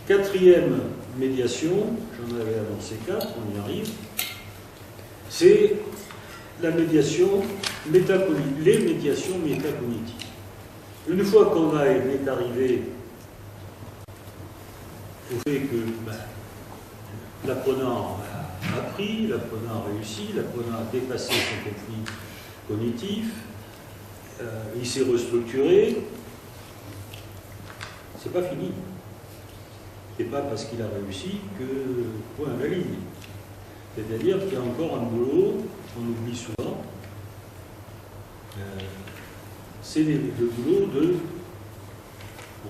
Quatrième médiation, j'en avais annoncé 4, on y arrive, c'est la médiation les médiations métacognitives. Une fois qu'on est arrivé au fait que l'apprenant a appris, l'apprenant a réussi, l'apprenant a dépassé son conflit cognitif, il s'est restructuré, c'est pas fini. C'est pas parce qu'il a réussi que point à la ligne. C'est-à-dire qu'il y a encore un boulot, on oublie souvent, c'est le boulot de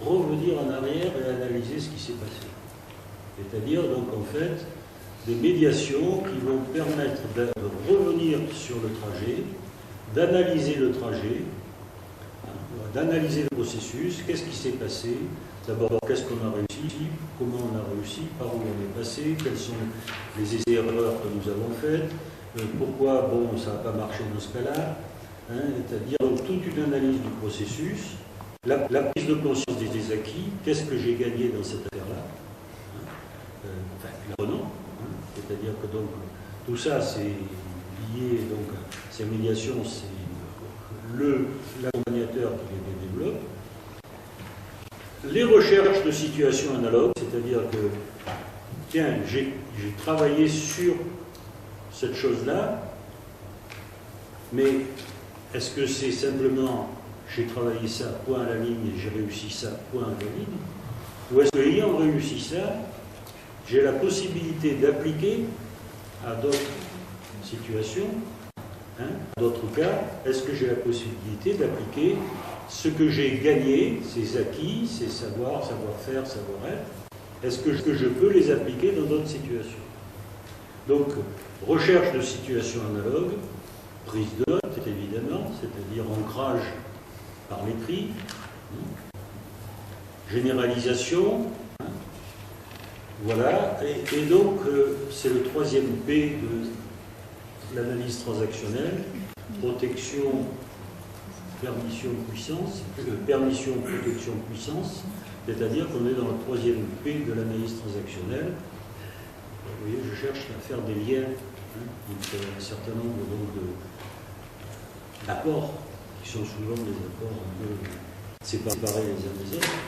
revenir en arrière et analyser ce qui s'est passé. C'est-à-dire donc en fait des médiations qui vont permettre de revenir sur le trajet, d'analyser le trajet, d'analyser le processus, qu'est-ce qui s'est passé, d'abord qu'est-ce qu'on a réussi, comment on a réussi, par où on est passé, quelles sont les erreurs que nous avons faites, pourquoi bon ça n'a pas marché dans ce cas-là, c'est-à-dire toute une analyse du processus, la prise de conscience des acquis, qu'est-ce que j'ai gagné dans cette affaire-là, l'apprenant, c'est-à-dire que donc tout ça c'est lié donc à ces médiations, c'est l'accompagnateur qui les développe. Les recherches de situations analogues, c'est-à-dire que tiens, j'ai travaillé sur cette chose-là, mais est-ce que c'est simplement j'ai travaillé ça, point à la ligne, et j'ai réussi ça, point à la ligne, ou est-ce qu'ayant réussi ça, j'ai la possibilité d'appliquer à d'autres situations, à d'autres cas, est-ce que j'ai la possibilité d'appliquer ce que j'ai gagné, ces acquis, ces savoirs, savoir-faire, savoir-être, est-ce que je peux les appliquer dans d'autres situations? Donc, recherche de situations analogues, prise de notes, évidemment, c'est-à-dire ancrage par l'écrit, généralisation, voilà, et donc c'est le troisième P de l'analyse transactionnelle, protection, permission, puissance, permission, protection, puissance, c'est-à-dire qu'on est dans le troisième P de l'analyse transactionnelle. Vous voyez, je cherche à faire des liens entre un certain nombre d'accords, qui sont souvent des accords un peu séparés les uns des autres.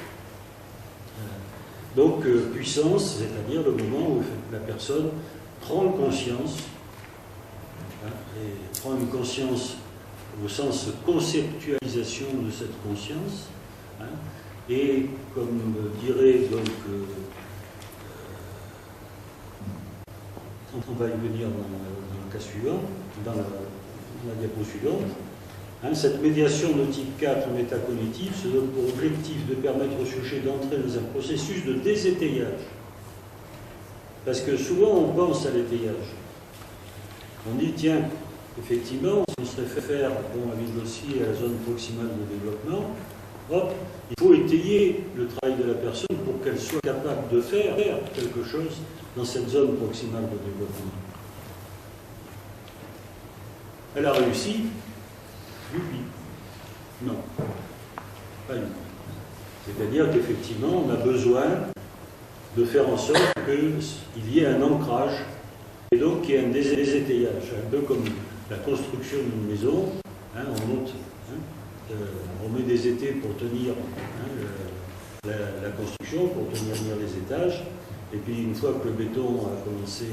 Donc, puissance, c'est-à-dire le moment où la personne prend conscience, et prend une conscience au sens conceptualisation de cette conscience, et comme dirait donc, on va y venir dans le cas suivant, dans la diapo suivante, cette médiation de type 4 métacognitive se donne pour objectif de permettre au sujet d'entrer dans un processus de désétayage. Parce que souvent on pense à l'étayage. On dit, tiens, effectivement, si on serait fait faire à Vygotsky à la zone proximale de développement, hop, il faut étayer le travail de la personne pour qu'elle soit capable de faire quelque chose dans cette zone proximale de développement. Elle a réussi. Oui. Non, pas lui. C'est-à-dire qu'effectivement, on a besoin de faire en sorte qu'il y ait un ancrage et donc qu'il y ait un désétayage. Un peu comme la construction d'une maison, on monte, on met des étais pour tenir la construction, pour tenir les étages, et puis une fois que le béton a commencé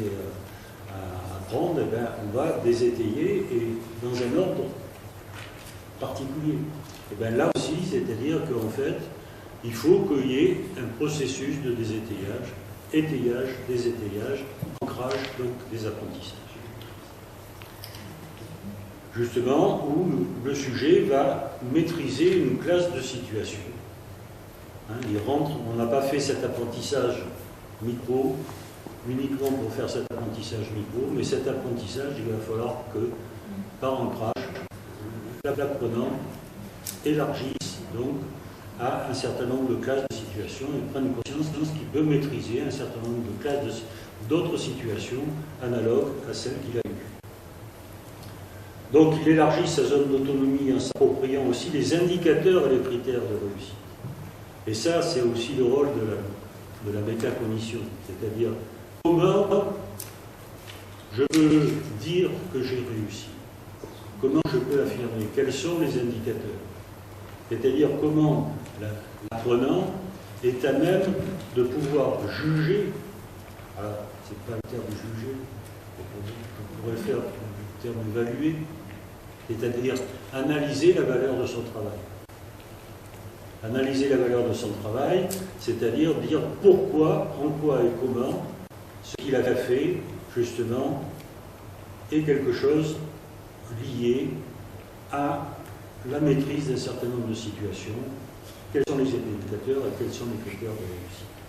à prendre, on va désétayer et dans un ordre particulier. Et bien là aussi, c'est-à-dire qu'en fait, il faut qu'il y ait un processus de désétayage, étayage, désétayage, ancrage donc des apprentissages. Justement, où le sujet va maîtriser une classe de situation. Il rentre, on n'a pas fait cet apprentissage micro uniquement pour faire cet apprentissage micro, mais cet apprentissage, il va falloir que, par ancrage, l'apprenant élargisse donc à un certain nombre de classes de situations et prenne conscience de ce qu'il peut maîtriser un certain nombre de classes d'autres situations analogues à celles qu'il a eues. Donc il élargit sa zone d'autonomie en s'appropriant aussi les indicateurs et les critères de réussite. Et ça, c'est aussi le rôle de la métacognition, c'est-à-dire comment je peux dire que j'ai réussi, comment je peux affirmer, quels sont les indicateurs, c'est-à-dire comment l'apprenant est à même de pouvoir juger, alors c'est pas le terme juger, on pourrait faire le terme évaluer, c'est-à-dire analyser la valeur de son travail. Analyser la valeur de son travail, c'est-à-dire dire pourquoi, en quoi et comment ce qu'il a fait, justement, est quelque chose lié à la maîtrise d'un certain nombre de situations, quels sont les indicateurs et quels sont les critères de réussite.